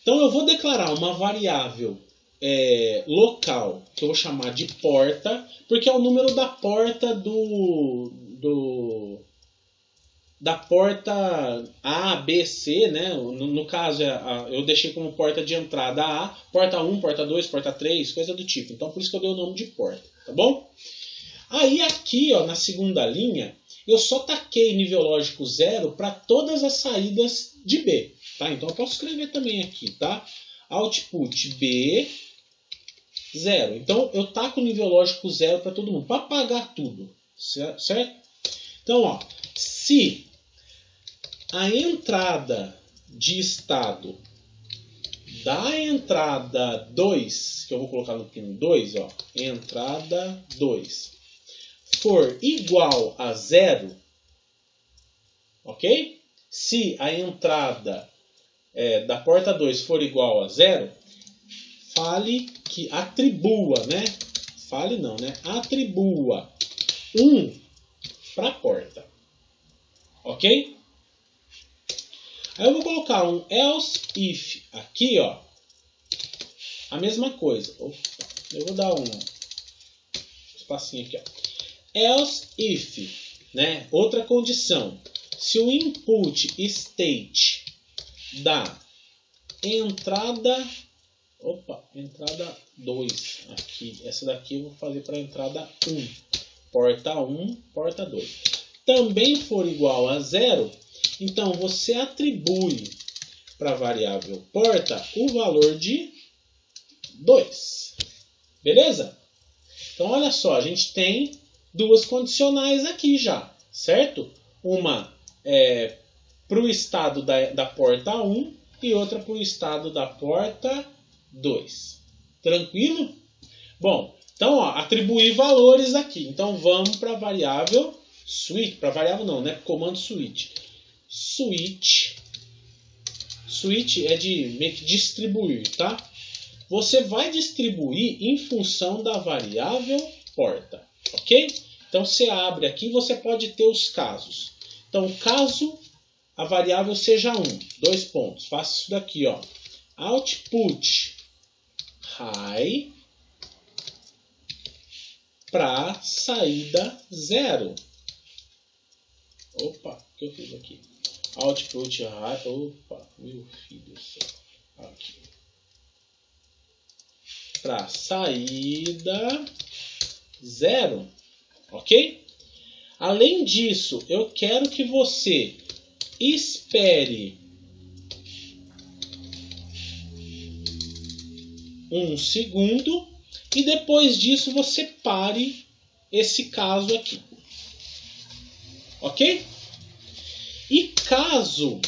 Então eu vou declarar uma variável local, que eu vou chamar de porta, porque é o número da porta da porta A, B, C, né? No caso, eu deixei como porta de entrada A, porta 1, porta 2, porta 3, coisa do tipo. Então, por isso que eu dei o nome de porta, tá bom? Aí, aqui, ó, na segunda linha, eu só taquei nível lógico 0 para todas as saídas de B, tá? Então, eu posso escrever também aqui, tá? Output B, 0. Então, eu taco nível lógico 0 para todo mundo, para apagar tudo, certo? Então, ó, se a entrada de estado da entrada 2, que eu vou colocar no pino 2, ó, entrada 2, for igual a 0, ok? Se a entrada da porta 2 for igual a 0, fale que atribua, né? Fale não, né? Atribua 1 para a porta. Ok? Aí eu vou colocar um else if aqui, ó. A mesma coisa. Opa, eu vou dar um espacinho aqui, ó. Else if, né? Outra condição. Se o input state da entrada, entrada 2 aqui, essa daqui eu vou fazer para entrada 1, porta 1, porta 2, também for igual a 0, então você atribui para a variável porta o valor de 2. Beleza? Então olha só, a gente tem duas condicionais aqui já, certo? Uma para o estado da porta 1 e outra para o estado da porta 2. Tranquilo? Bom, então ó, atribuir valores aqui. Então vamos para a variável switch. Para variável não, né? Comando switch. Switch é de meio que distribuir, tá? Você vai distribuir em função da variável porta, ok? Então você abre aqui, você pode ter os casos. Então caso a variável seja 1, 2 pontos, faça isso daqui, ó. Output high para saída 0. Opa, o que eu fiz aqui? Output high. Opa, meu filho do céu. Aqui. Para saída 0. Ok? Além disso, eu quero que você espere um segundo e depois disso você pare esse caso aqui. Ok? E caso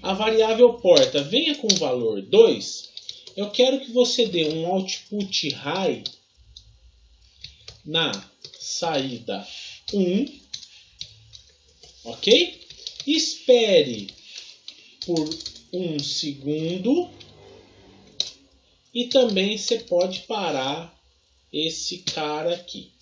a variável porta venha com o valor 2, eu quero que você dê um output high na saída 1, ok? Espere por um segundo e também você pode parar esse cara aqui.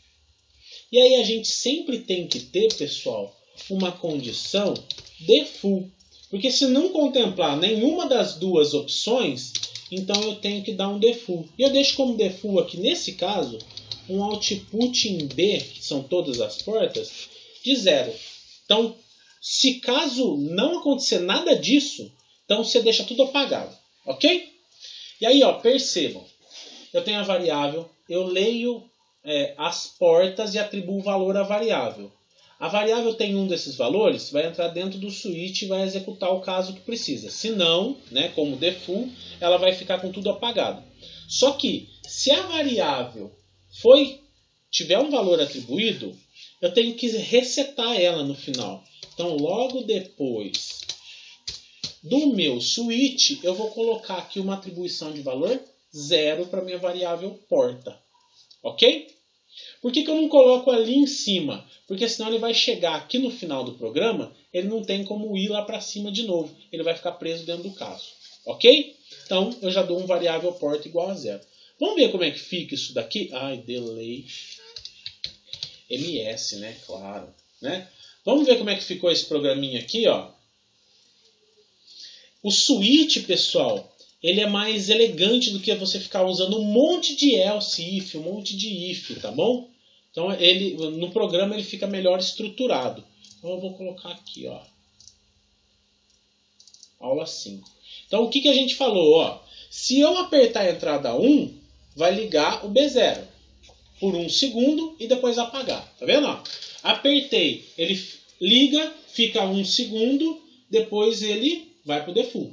E aí a gente sempre tem que ter, pessoal, uma condição default. Porque se não contemplar nenhuma das duas opções, então eu tenho que dar um default. E eu deixo como default aqui, nesse caso, um output em B, que são todas as portas, de 0. Então, Se caso não acontecer nada disso, então você deixa tudo apagado, ok? E aí, ó, percebam, eu tenho a variável, eu leio as portas e atribuo valor à variável. A variável tem um desses valores, vai entrar dentro do switch e vai executar o caso que precisa. Se não, né, como default, ela vai ficar com tudo apagado. Só que, se a variável tiver um valor atribuído, eu tenho que resetar ela no final. Então, logo depois do meu switch, eu vou colocar aqui uma atribuição de valor 0 para minha variável porta. Ok? Por que eu não coloco ali em cima? Porque senão ele vai chegar aqui no final do programa, ele não tem como ir lá para cima de novo. Ele vai ficar preso dentro do caso. Ok? Então, eu já dou um variável porta igual a 0. Vamos ver como é que fica isso daqui? Ai, delay. MS, né? Claro. Né? Vamos ver como é que ficou esse programinha aqui, ó. O switch, pessoal, ele é mais elegante do que você ficar usando um monte de else if, um monte de if, tá bom? Então, no programa ele fica melhor estruturado. Então, eu vou colocar aqui, ó. Aula 5. Então, o que a gente falou, ó? Se eu apertar a entrada 1, vai ligar o B0 por 1 segundo e depois apagar. Tá vendo? Ó? Apertei, ele liga, fica 1 segundo, depois ele vai para o default.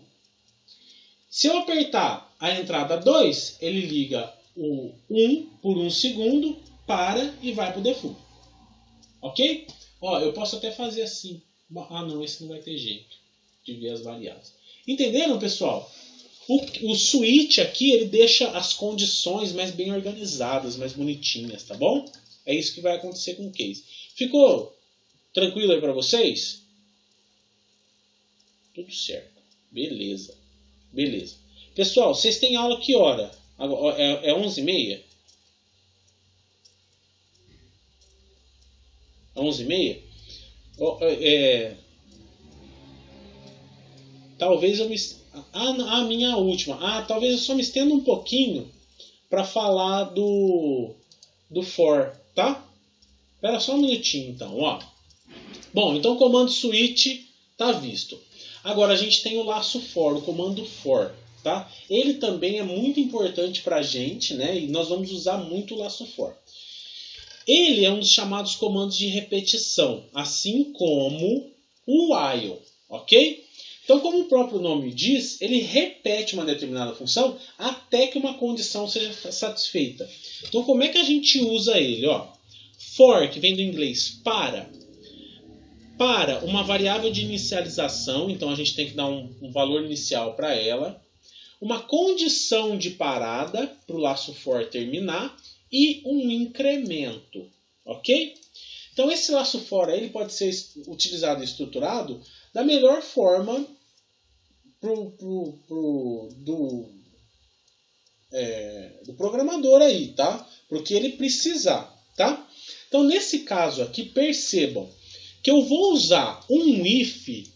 Se eu apertar a entrada 2, ele liga o 1 por 1 segundo, para e vai para o default. Ok? Ó, eu posso até fazer assim. Ah, não, esse não vai ter jeito de ver as variáveis. Entenderam, pessoal? O switch aqui, ele deixa as condições mais bem organizadas, mais bonitinhas, tá bom? É isso que vai acontecer com o case. Ficou tranquilo aí para vocês? Tudo certo. Beleza. Beleza. Pessoal, vocês têm aula que hora? É 11h30? 11h30? Talvez eu me... a minha última. Talvez eu só me estenda um pouquinho para falar do for, tá? Espera só um minutinho, então, ó. Bom, então o comando switch tá visto. Agora a gente tem o laço for, o comando for, tá? Ele também é muito importante para a gente, né? E nós vamos usar muito o laço for. Ele é um dos chamados comandos de repetição, assim como o while, ok? Então, como o próprio nome diz, ele repete uma determinada função até que uma condição seja satisfeita. Então, como é que a gente usa ele? Ó, for, que vem do inglês para uma variável de inicialização, então a gente tem que dar um valor inicial para ela, uma condição de parada para o laço for terminar e um incremento, ok? Então esse laço for ele pode ser utilizado e estruturado da melhor forma do programador aí, tá? Para o que ele precisar, tá? Então nesse caso aqui, percebam que eu vou usar um if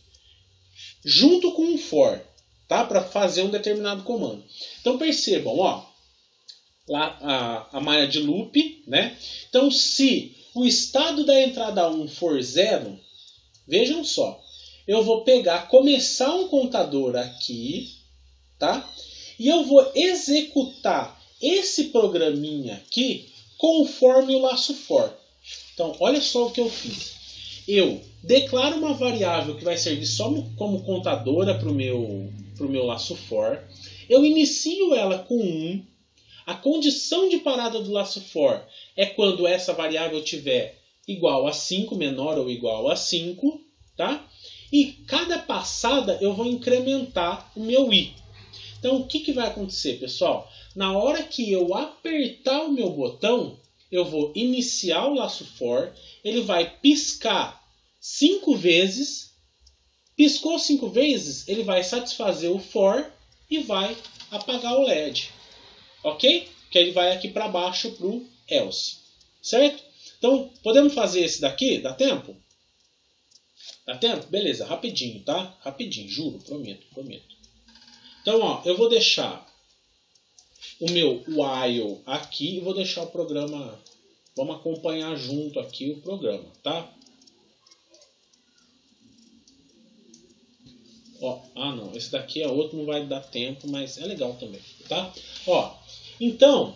junto com um for, tá? Para fazer um determinado comando. Então percebam, ó, lá a malha de loop, né? Então se o estado da entrada 1 for 0, vejam só, eu vou começar um contador aqui, tá? E eu vou executar esse programinha aqui conforme o laço for. Então, olha só o que eu fiz. Eu declaro uma variável que vai servir só como contadora para o meu laço for. Eu inicio ela com 1. A condição de parada do laço for é quando essa variável tiver igual a 5, menor ou igual a 5, tá? E cada passada eu vou incrementar o meu i. Então o que vai acontecer, pessoal? Na hora que eu apertar o meu botão, eu vou iniciar o laço for, ele vai piscar 5 vezes, piscou 5 vezes, ele vai satisfazer o for e vai apagar o LED. Ok? Que ele vai aqui para baixo para o else. Certo? Então, podemos fazer esse daqui? Dá tempo? Dá tempo? Beleza, rapidinho, tá? Rapidinho, juro, prometo. Então, ó, eu vou deixar o meu while aqui e vou deixar o programa... Vamos acompanhar junto aqui o programa, tá? Ó, não, esse daqui é outro, não vai dar tempo, mas é legal também, tá? Ó, então,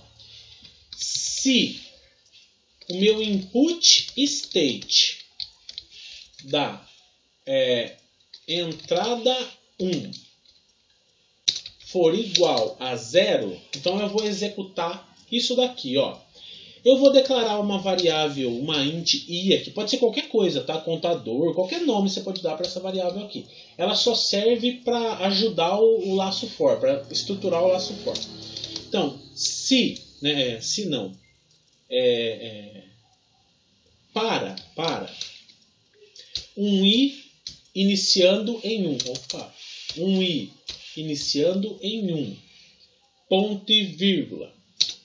se o meu input state da entrada 1 for igual a 0, então eu vou executar isso daqui, ó. Eu vou declarar uma variável, uma int i aqui, pode ser qualquer coisa, tá? Contador, qualquer nome você pode dar para essa variável aqui. Ela só serve para ajudar o laço for, para estruturar o laço for. Então, se não, para um i iniciando em 1, um i iniciando em 1, ponto e vírgula.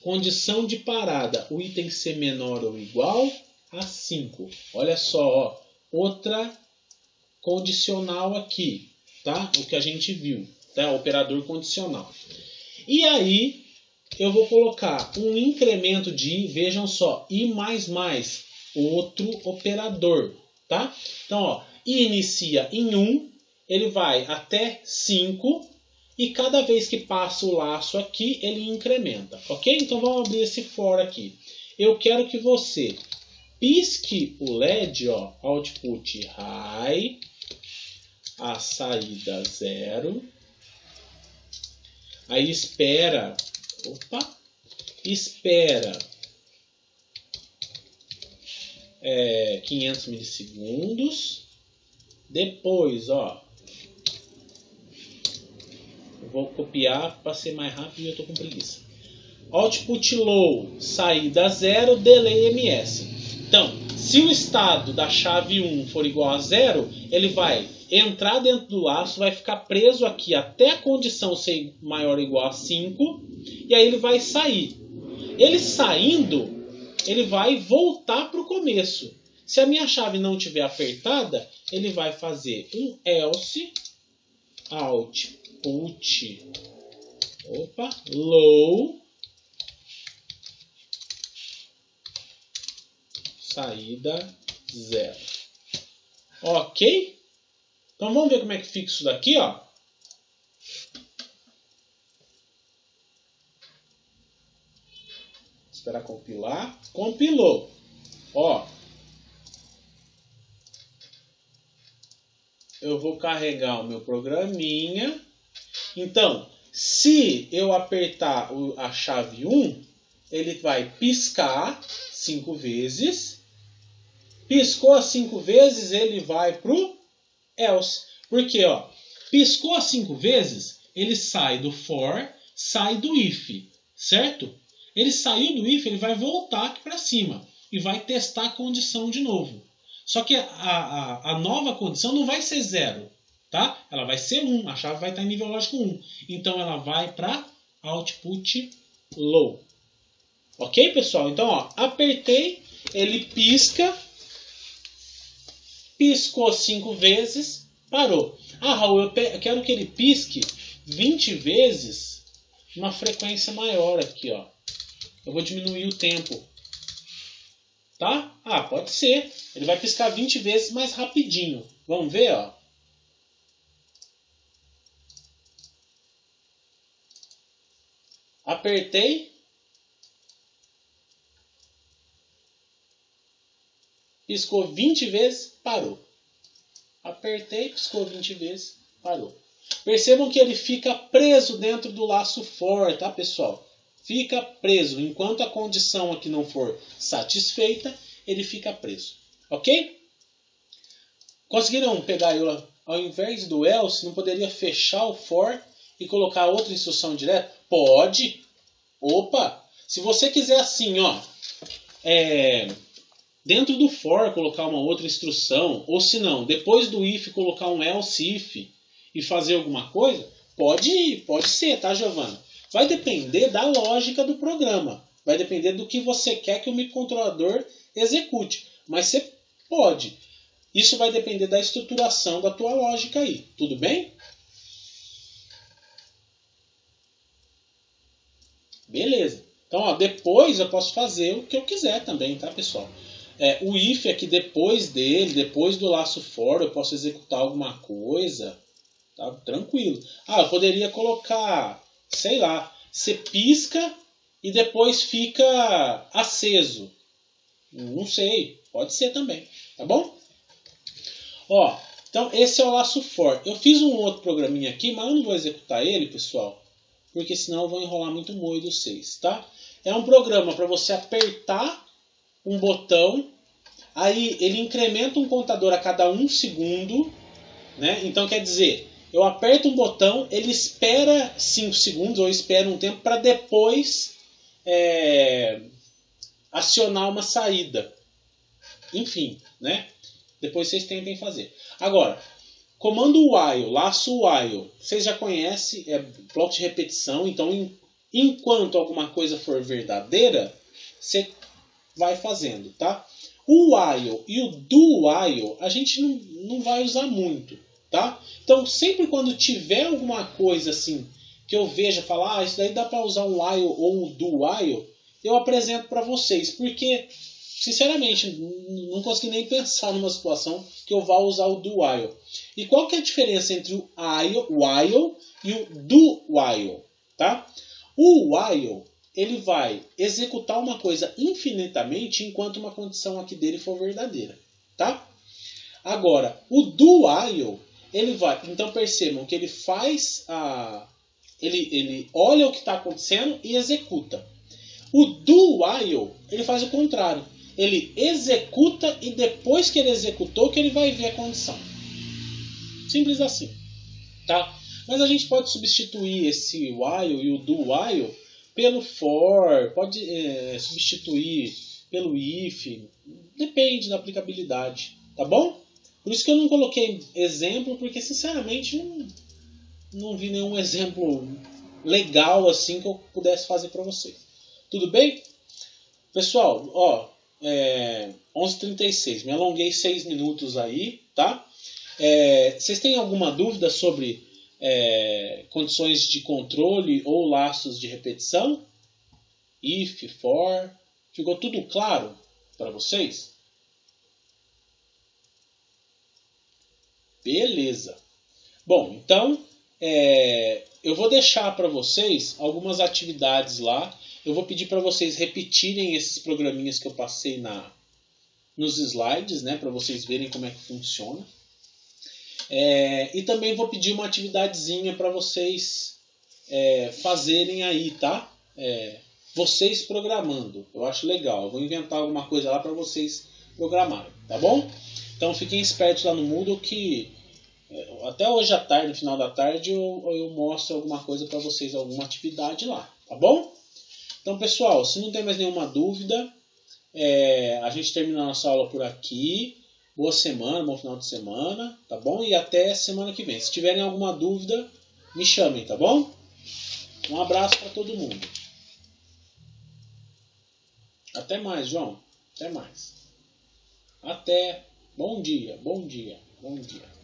Condição de parada, o i tem que ser menor ou igual a 5. Olha só, ó, outra condicional aqui, tá? O que a gente viu, tá? Operador condicional. E aí, eu vou colocar um incremento de i, vejam só, i++, outro operador, tá? Então, ó, i inicia em 1, ele vai até 5, e cada vez que passa o laço aqui, ele incrementa, ok? Então vamos abrir esse for aqui. Eu quero que você pisque o LED, ó, output high, a saída 0. Aí espera 500 milissegundos. Depois, ó, vou copiar para ser mais rápido e eu estou com preguiça. Output low, saída 0, delay ms. Então, se o estado da chave 1 for igual a 0, ele vai entrar dentro do laço, vai ficar preso aqui até a condição ser maior ou igual a 5, e aí ele vai sair. Ele saindo, ele vai voltar para o começo. Se a minha chave não estiver apertada, ele vai fazer um else output low, saída 0. Ok? Então vamos ver como é que fica isso daqui, ó. Esperar compilar. Compilou. Ó. Eu vou carregar o meu programinha. Então, se eu apertar a chave 1, ele vai piscar 5 vezes. Piscou as 5 vezes, ele vai para o else. Porque, ó, piscou as 5 vezes, ele sai do for, sai do if, certo? Ele saiu do if, ele vai voltar aqui para cima e vai testar a condição de novo. Só que a nova condição não vai ser 0, tá? Ela vai ser 1, a chave vai estar em nível lógico 1. Então ela vai para output low. Ok, pessoal? Então, ó, apertei, ele pisca, piscou 5 vezes, parou. Ah, Raul, eu quero que ele pisque 20 vezes uma frequência maior aqui, ó. Eu vou diminuir o tempo. Tá? Ah, pode ser. Ele vai piscar 20 vezes mais rapidinho. Vamos ver, ó. Apertei. Piscou 20 vezes, parou. Apertei, piscou 20 vezes, parou. Percebam que ele fica preso dentro do laço for, tá, pessoal? Fica preso. Enquanto a condição aqui não for satisfeita, ele fica preso. Ok? Conseguiram pegar eu, ao invés do else, não poderia fechar o for e colocar outra instrução direta? Pode. Opa! Se você quiser assim, ó, dentro do for colocar uma outra instrução, ou se não, depois do if colocar um else if e fazer alguma coisa, pode ser, tá, Giovana? Vai depender da lógica do programa. Vai depender do que você quer que o microcontrolador execute. Mas você pode. Isso vai depender da estruturação da tua lógica aí. Tudo bem? Beleza. Então, ó, depois eu posso fazer o que eu quiser também, tá, pessoal? O if aqui depois dele, depois do laço for, eu posso executar alguma coisa. Tá tranquilo. Ah, eu poderia colocar, sei lá, você pisca e depois fica aceso. Não sei, pode ser também, tá bom? Ó, então esse é o laço for. Eu fiz um outro programinha aqui, mas eu não vou executar ele, pessoal, porque senão eu vou enrolar muito moído vocês, tá? É um programa para você apertar um botão, aí ele incrementa um contador a cada 1 segundo, né? Então quer dizer, eu aperto um botão, ele espera 5 segundos ou espera um tempo para depois acionar uma saída. Enfim, né? Depois vocês tentem fazer. Agora, comando while, laço while, vocês já conhecem, é bloco de repetição, então enquanto alguma coisa for verdadeira, você vai fazendo, tá? O while e o do while a gente não vai usar muito, tá? Então sempre quando tiver alguma coisa assim que eu veja falar, isso daí dá para usar um while ou um do while, eu apresento para vocês, porque sinceramente não consegui nem pensar numa situação que eu vá usar o do while. E qual que é a diferença entre o while e o do while, tá? O while ele vai executar uma coisa infinitamente enquanto uma condição aqui dele for verdadeira, tá? Agora, o do while, ele vai... Então percebam que ele faz ele olha o que está acontecendo e executa. O do while, ele faz o contrário. Ele executa e depois que ele executou que ele vai ver a condição. Simples assim, tá? Mas a gente pode substituir esse while e o do while pelo for, pode substituir pelo if, depende da aplicabilidade, tá bom? Por isso que eu não coloquei exemplo, porque sinceramente não vi nenhum exemplo legal assim que eu pudesse fazer para vocês. Tudo bem? Pessoal, ó, 11h36, me alonguei 6 minutos aí, tá? Vocês têm alguma dúvida sobre condições de controle ou laços de repetição? If, for, ficou tudo claro para vocês? Beleza. Bom, então eu vou deixar para vocês algumas atividades lá. Eu vou pedir para vocês repetirem esses programinhas que eu passei nos slides, né, para vocês verem como é que funciona. E também vou pedir uma atividadezinha para vocês fazerem aí, tá? Vocês programando. Eu acho legal. Eu vou inventar alguma coisa lá para vocês programarem, tá bom? Então fiquem espertos lá no Moodle que até hoje à tarde, no final da tarde, eu mostro alguma coisa para vocês, alguma atividade lá, tá bom? Então, pessoal, se não tem mais nenhuma dúvida, a gente termina a nossa aula por aqui. Boa semana, bom final de semana, tá bom? E até semana que vem. Se tiverem alguma dúvida, me chamem, tá bom? Um abraço para todo mundo. Até mais, João. Até mais. Até. Bom dia, bom dia, bom dia.